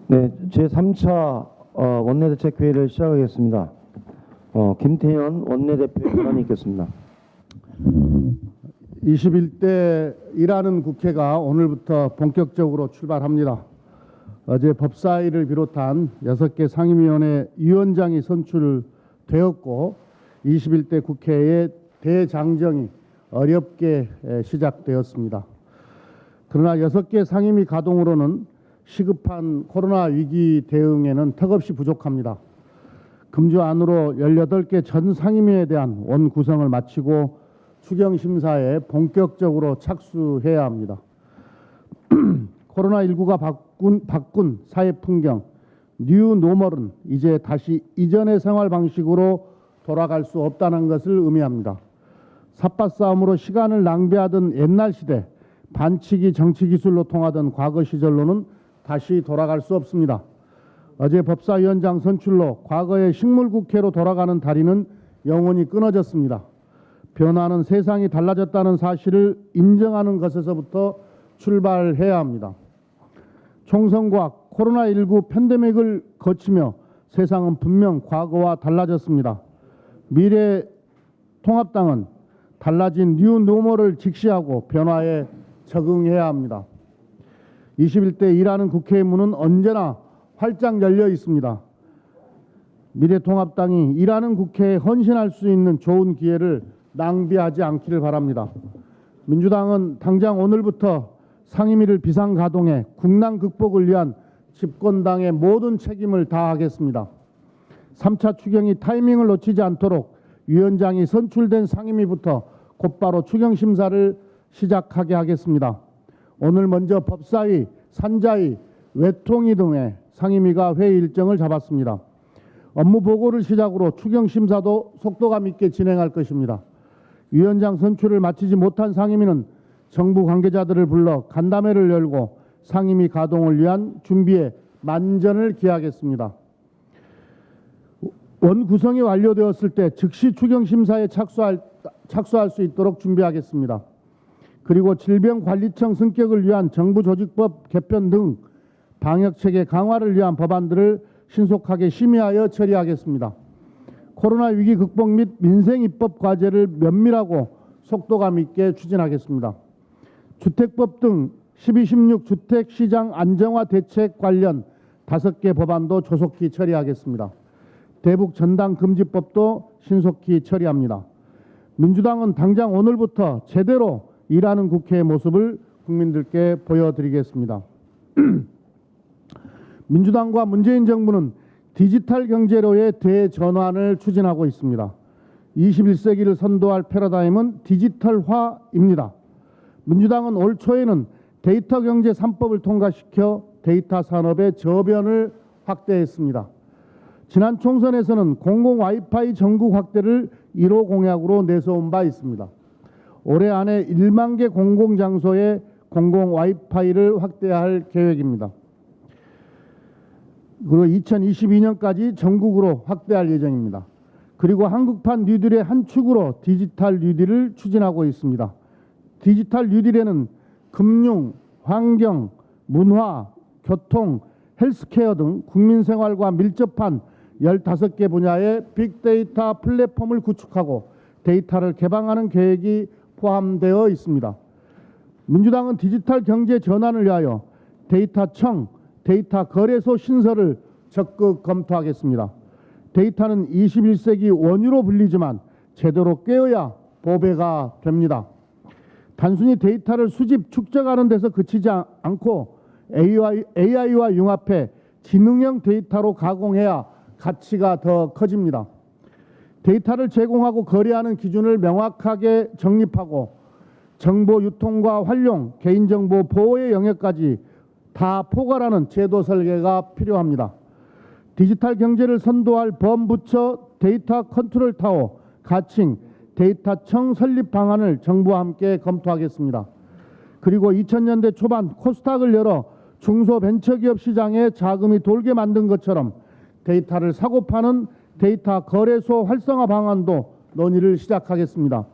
네, 제3차 원내대책회의를 시작하겠습니다. 김태현 원내대표의 발언이 있겠습니다. 21대 일하는 국회가 오늘부터 본격적으로 출발합니다. 어제 법사위를 비롯한 6개 상임위원회 위원장이 선출되었고 21대 국회의 대장정이 어렵게 시작되었습니다. 그러나 6개 상임위 가동으로는 시급한 코로나 위기 대응에는 턱없이 부족합니다. 금주 안으로 18개 전 상임위에 대한 원 구성을 마치고 추경 심사에 본격적으로 착수해야 합니다. 코로나19가 바꾼 사회 풍경, 뉴 노멀은 이제 다시 이전의 생활 방식으로 돌아갈 수 없다는 것을 의미합니다. 삿바싸움으로 시간을 낭비하던 옛날 시대, 반치기 정치 기술로 통하던 과거 시절로는 다시 돌아갈 수 없습니다. 어제 법사위원장 선출로 과거의 식물국회로 돌아가는 다리는 영원히 끊어졌습니다. 변화는 세상이 달라졌다는 사실을 인정하는 것에서부터 출발해야 합니다. 총선과 코로나19 팬데믹을 거치며 세상은 분명 과거와 달라졌습니다. 미래통합당은 달라진 뉴 노멀을 직시하고 변화에 적응해야 합니다. 21대 일하는 국회의 문은 언제나 활짝 열려 있습니다. 미래통합당이 일하는 국회에 헌신할 수 있는 좋은 기회를 낭비하지 않기를 바랍니다. 민주당은 당장 오늘부터 상임위를 비상가동해 국난 극복을 위한 집권당의 모든 책임을 다하겠습니다. 3차 추경이 타이밍을 놓치지 않도록 위원장이 선출된 상임위부터 곧바로 추경 심사를 시작하게 하겠습니다. 오늘 먼저 법사위, 산자위, 외통위 등의 상임위가 회의 일정을 잡았습니다. 업무 보고를 시작으로 추경 심사도 속도감 있게 진행할 것입니다. 위원장 선출을 마치지 못한 상임위는 정부 관계자들을 불러 간담회를 열고 상임위 가동을 위한 준비에 만전을 기하겠습니다. 원 구성이 완료되었을 때 즉시 추경 심사에 착수할 수 있도록 준비하겠습니다. 그리고 질병관리청 승격을 위한 정부조직법 개편 등 방역체계 강화를 위한 법안들을 신속하게 심의하여 처리하겠습니다. 코로나 위기 극복 및 민생 입법 과제를 면밀하고 속도감 있게 추진하겠습니다. 주택법 등 12.16 주택시장 안정화 대책 관련 5개 법안도 조속히 처리하겠습니다. 대북 전당 금지법도 신속히 처리합니다. 민주당은 당장 오늘부터 제대로 일하는 국회의 모습을 국민들께 보여드리겠습니다. 민주당과 문재인 정부는 디지털 경제로의 대전환을 추진하고 있습니다. 21세기를 선도할 패러다임은 디지털화입니다. 민주당은 올 초에는 데이터 경제 3법을 통과시켜 데이터 산업의 저변을 확대했습니다. 지난 총선에서는 공공 와이파이 전국 확대를 1호 공약으로 내세운 바 있습니다. 올해 안에 1만 개 공공장소에 공공 와이파이를 확대할 계획입니다. 그리고 2022년까지 전국으로 확대할 예정입니다. 그리고 한국판 뉴딜의 한 축으로 디지털 뉴딜을 추진하고 있습니다. 디지털 뉴딜에는 금융, 환경, 문화, 교통, 헬스케어 등 국민생활과 밀접한 15개 분야의 빅데이터 플랫폼을 구축하고 데이터를 개방하는 계획이 포함되어 있습니다. 민주당은 디지털 경제 전환을 위하여 데이터청, 데이터 거래소 신설을 적극 검토하겠습니다. 데이터는 21세기 원유로 불리지만 제대로 꿰어야 보배가 됩니다. 단순히 데이터를 수집, 축적하는 데서 그치지 않고 AI와 융합해 지능형 데이터로 가공해야 가치가 더 커집니다. 데이터를 제공하고 거래하는 기준을 명확하게 정립하고 정보 유통과 활용, 개인정보 보호의 영역까지 다 포괄하는 제도 설계가 필요합니다. 디지털 경제를 선도할 범부처 데이터 컨트롤 타워, 가칭, 데이터청 설립 방안을 정부와 함께 검토하겠습니다. 그리고 2000년대 초반 코스닥을 열어 중소벤처기업 시장에 자금이 돌게 만든 것처럼 데이터를 사고 파는 데이터 거래소 활성화 방안도 논의를 시작하겠습니다.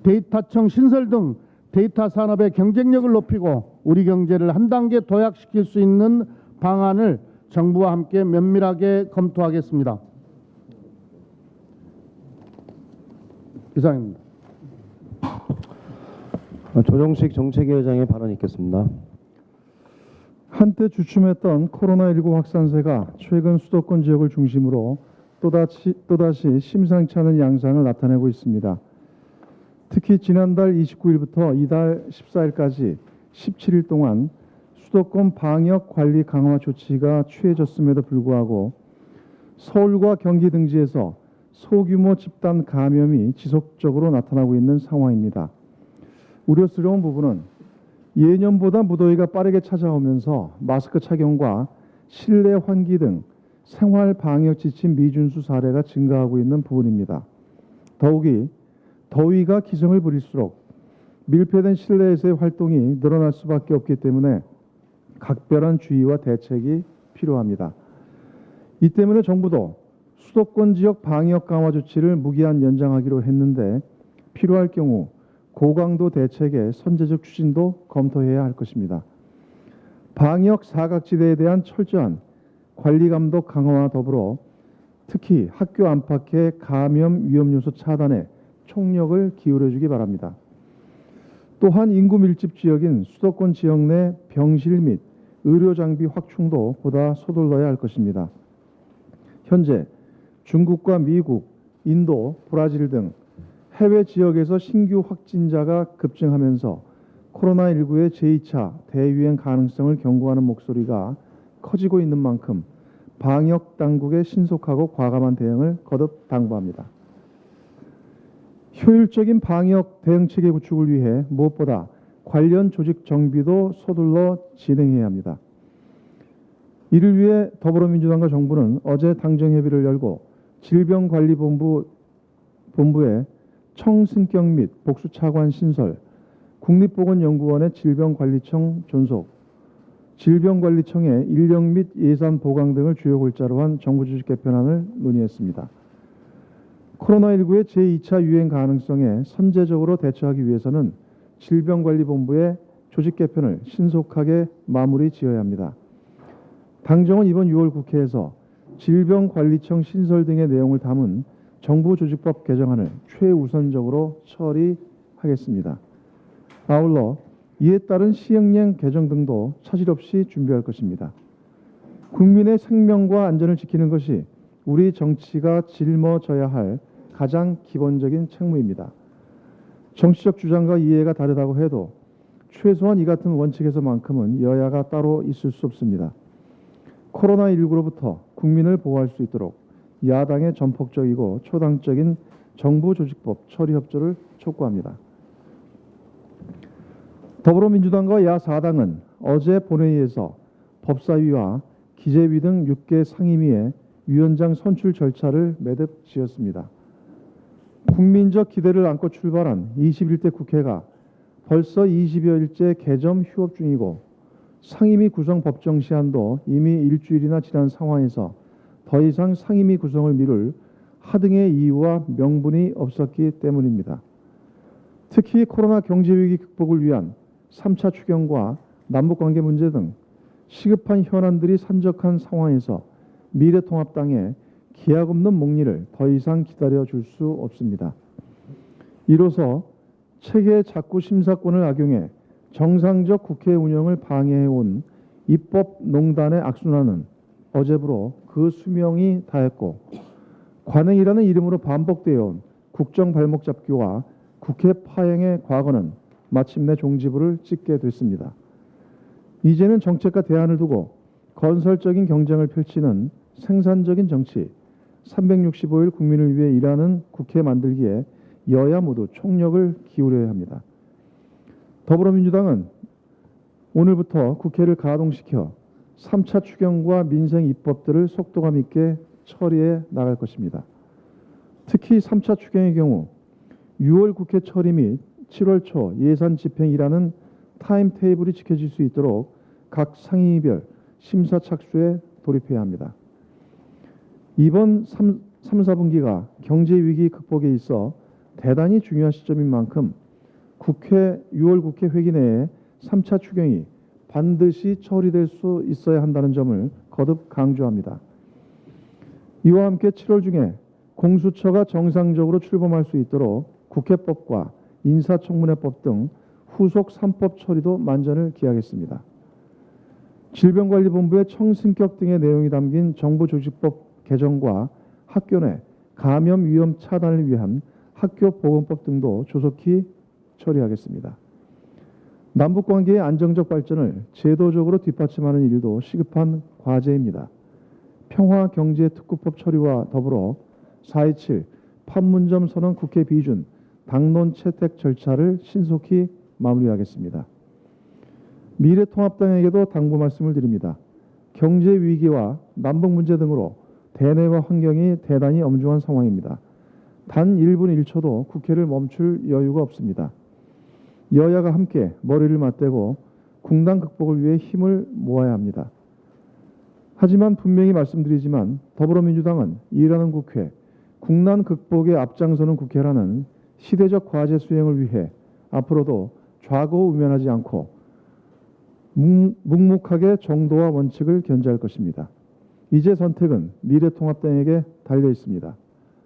데이터청 신설 등 데이터 산업의 경쟁력을 높이고 우리 경제를 한 단계 도약시킬 수 있는 방안을 정부와 함께 면밀하게 검토하겠습니다. 이상입니다. 조정식 정책위원장의 발언이 있겠습니다. 한때 주춤했던 코로나19 확산세가 최근 수도권 지역을 중심으로 또다시 심상치 않은 양상을 나타내고 있습니다. 특히 지난달 29일부터 이달 14일까지 17일 동안 수도권 방역 관리 강화 조치가 취해졌음에도 불구하고 서울과 경기 등지에서 소규모 집단 감염이 지속적으로 나타나고 있는 상황입니다. 우려스러운 부분은 예년보다 무더위가 빠르게 찾아오면서 마스크 착용과 실내 환기 등 생활 방역 지침 미준수 사례가 증가하고 있는 부분입니다. 더욱이 더위가 기승을 부릴수록 밀폐된 실내에서의 활동이 늘어날 수밖에 없기 때문에 각별한 주의와 대책이 필요합니다. 이 때문에 정부도 수도권 지역 방역 강화 조치를 무기한 연장하기로 했는데 필요할 경우 고강도 대책의 선제적 추진도 검토해야 할 것입니다. 방역 사각지대에 대한 철저한 관리 감독 강화와 더불어 특히 학교 안팎의 감염 위험 요소 차단에 총력을 기울여주기 바랍니다. 또한 인구 밀집 지역인 수도권 지역 내 병실 및 의료 장비 확충도 보다 서둘러야 할 것입니다. 현재 중국과 미국, 인도, 브라질 등 해외 지역에서 신규 확진자가 급증하면서 코로나19의 제2차 대유행 가능성을 경고하는 목소리가 커지고 있는 만큼 방역 당국의 신속하고 과감한 대응을 거듭 당부합니다. 효율적인 방역 대응 체계 구축을 위해 무엇보다 관련 조직 정비도 서둘러 진행해야 합니다. 이를 위해 더불어민주당과 정부는 어제 당정협의를 열고 질병관리본부의 청승격 및 복수차관 신설, 국립보건연구원의 질병관리청 존속, 질병관리청의 인력 및 예산 보강 등을 주요 골자로 한 정부조직 개편안을 논의했습니다. 코로나19의 제2차 유행 가능성에 선제적으로 대처하기 위해서는 질병관리본부의 조직 개편을 신속하게 마무리 지어야 합니다. 당정은 이번 6월 국회에서 질병관리청 신설 등의 내용을 담은 정부조직법 개정안을 최우선적으로 처리하겠습니다. 아울러 이에 따른 시행령 개정 등도 차질 없이 준비할 것입니다. 국민의 생명과 안전을 지키는 것이 우리 정치가 짊어져야 할 가장 기본적인 책무입니다. 정치적 주장과 이해가 다르다고 해도 최소한 이 같은 원칙에서만큼은 여야가 따로 있을 수 없습니다. 코로나19로부터 국민을 보호할 수 있도록 야당의 전폭적이고 초당적인 정부 조직법 처리 협조를 촉구합니다. 더불어민주당과 야4당은 어제 본회의에서 법사위와 기재위 등 6개 상임위의 위원장 선출 절차를 매듭 지었습니다. 국민적 기대를 안고 출발한 21대 국회가 벌써 20여일째 개점 휴업 중이고 상임위 구성 법정 시한도 이미 일주일이나 지난 상황에서 더 이상 상임위 구성을 미룰 하등의 이유와 명분이 없었기 때문입니다. 특히 코로나 경제위기 극복을 위한 3차 추경과 남북관계 문제 등 시급한 현안들이 산적한 상황에서 미래통합당의 기약 없는 목리를 더 이상 기다려줄 수 없습니다. 이로써 체계 작구 심사권을 악용해 정상적 국회 운영을 방해해온 입법농단의 악순환은 어제부로 그 수명이 다했고 관행이라는 이름으로 반복되어 온 국정 발목 잡기와 국회 파행의 과거는 마침내 종지부를 찍게 됐습니다. 이제는 정책과 대안을 두고 건설적인 경쟁을 펼치는 생산적인 정치, 365일 국민을 위해 일하는 국회 만들기에 여야 모두 총력을 기울여야 합니다. 더불어민주당은 오늘부터 국회를 가동시켜 3차 추경과 민생 입법들을 속도감 있게 처리해 나갈 것입니다. 특히 3차 추경의 경우 6월 국회 처리 및 7월 초 예산 집행이라는 타임테이블이 지켜질 수 있도록 각 상임위별 심사 착수에 돌입해야 합니다. 이번 3, 4분기가 경제위기 극복에 있어 대단히 중요한 시점인 만큼 국회 6월 국회 회기 내에 3차 추경이 반드시 처리될 수 있어야 한다는 점을 거듭 강조합니다. 이와 함께 7월 중에 공수처가 정상적으로 출범할 수 있도록 국회법과 인사청문회법 등 후속 3법 처리도 만전을 기하겠습니다. 질병관리본부의 청승격 등의 내용이 담긴 정부조직법 개정과 학교 내 감염 위험 차단을 위한 학교보건법 등도 조속히 처리하겠습니다. 남북관계의 안정적 발전을 제도적으로 뒷받침하는 일도 시급한 과제입니다. 평화경제특구법 처리와 더불어 4.27 판문점 선언 국회 비준 당론 채택 절차를 신속히 마무리하겠습니다. 미래통합당에게도 당부 말씀을 드립니다. 경제 위기와 남북 문제 등으로 대내와 환경이 대단히 엄중한 상황입니다. 단 1분 1초도 국회를 멈출 여유가 없습니다. 여야가 함께 머리를 맞대고 국난 극복을 위해 힘을 모아야 합니다. 하지만 분명히 말씀드리지만 더불어민주당은 일하는 국회, 국난 극복에 앞장서는 국회라는 시대적 과제 수행을 위해 앞으로도 좌고우면하지 않고 묵묵하게 정도와 원칙을 견지할 것입니다. 이제 선택은 미래통합당에게 달려 있습니다.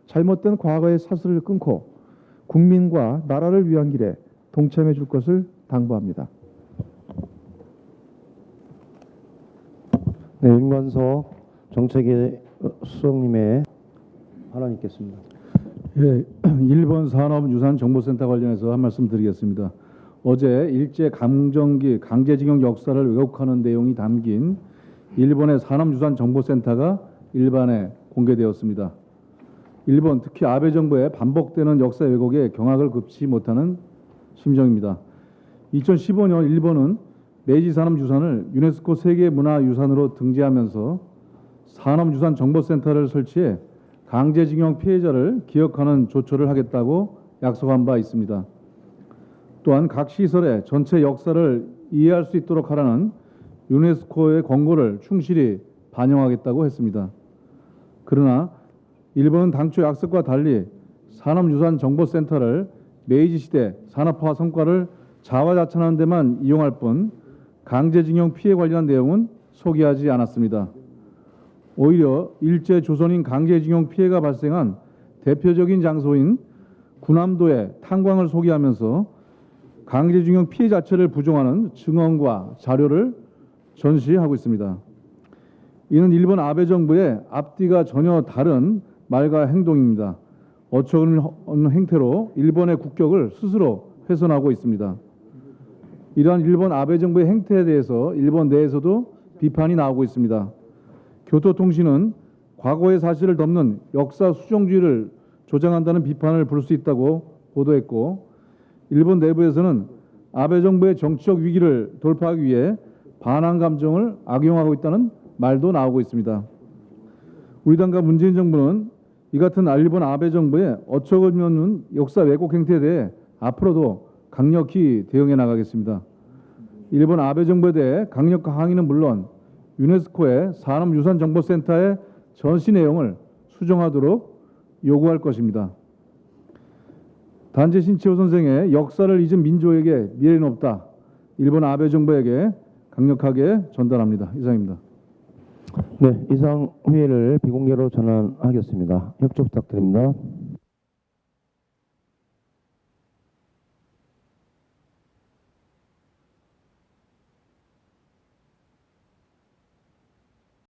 잘못된 과거의 사슬을 끊고 국민과 나라를 위한 길에 동참해 줄 것을 당부합니다. 네, 윤관석 정책위 수석님의 발언 있겠습니다. 예, 일본 산업유산정보센터 관련해서 한 말씀 드리겠습니다. 어제 일제 강점기 강제징용 역사를 왜곡하는 내용이 담긴 일본의 산업유산정보센터가 일반에 공개되었습니다. 일본, 특히 아베 정부의 반복되는 역사 왜곡에 경악을 금치 못하는 심정입니다. 2015년 일본은 메이지 산업유산을 유네스코 세계문화유산으로 등재하면서 산업유산정보센터를 설치해 강제징용 피해자를 기억하는 조처를 하겠다고 약속한 바 있습니다. 또한 각 시설의 전체 역사를 이해할 수 있도록 하라는 유네스코의 권고를 충실히 반영하겠다고 했습니다. 그러나 일본은 당초 약속과 달리 산업유산정보센터를 메이지 시대 산업화 성과를 자화자찬하는 데만 이용할 뿐 강제징용 피해 관련 내용은 소개하지 않았습니다. 오히려 일제 조선인 강제징용 피해가 발생한 대표적인 장소인 군함도의 탄광을 소개하면서 강제징용 피해 자체를 부정하는 증언과 자료를 전시하고 있습니다. 이는 일본 아베 정부의 앞뒤가 전혀 다른 말과 행동입니다. 어처구니없는 행태로 일본의 국격을 스스로 훼손하고 있습니다. 이러한 일본 아베 정부의 행태에 대해서 일본 내에서도 비판이 나오고 있습니다. 교토통신은 과거의 사실을 덮는 역사 수정주의를 조장한다는 비판을 부를 수 있다고 보도했고, 일본 내부에서는 아베 정부의 정치적 위기를 돌파하기 위해 반항 감정을 악용하고 있다는 말도 나오고 있습니다. 우리 당과 문재인 정부는 이 같은 일본 아베 정부의 어처구니없는 역사 왜곡 행태에 대해 앞으로도 강력히 대응해 나가겠습니다. 일본 아베 정부에 대해 강력한 항의는 물론 유네스코의 산업유산정보센터의 전시 내용을 수정하도록 요구할 것입니다. 단재 신치호 선생의 역사를 잊은 민족에게 미래는 없다. 일본 아베 정부에게 강력하게 전달합니다. 이상입니다. 네, 이상 회의를 비공개로 전환하겠습니다. 협조 부탁드립니다.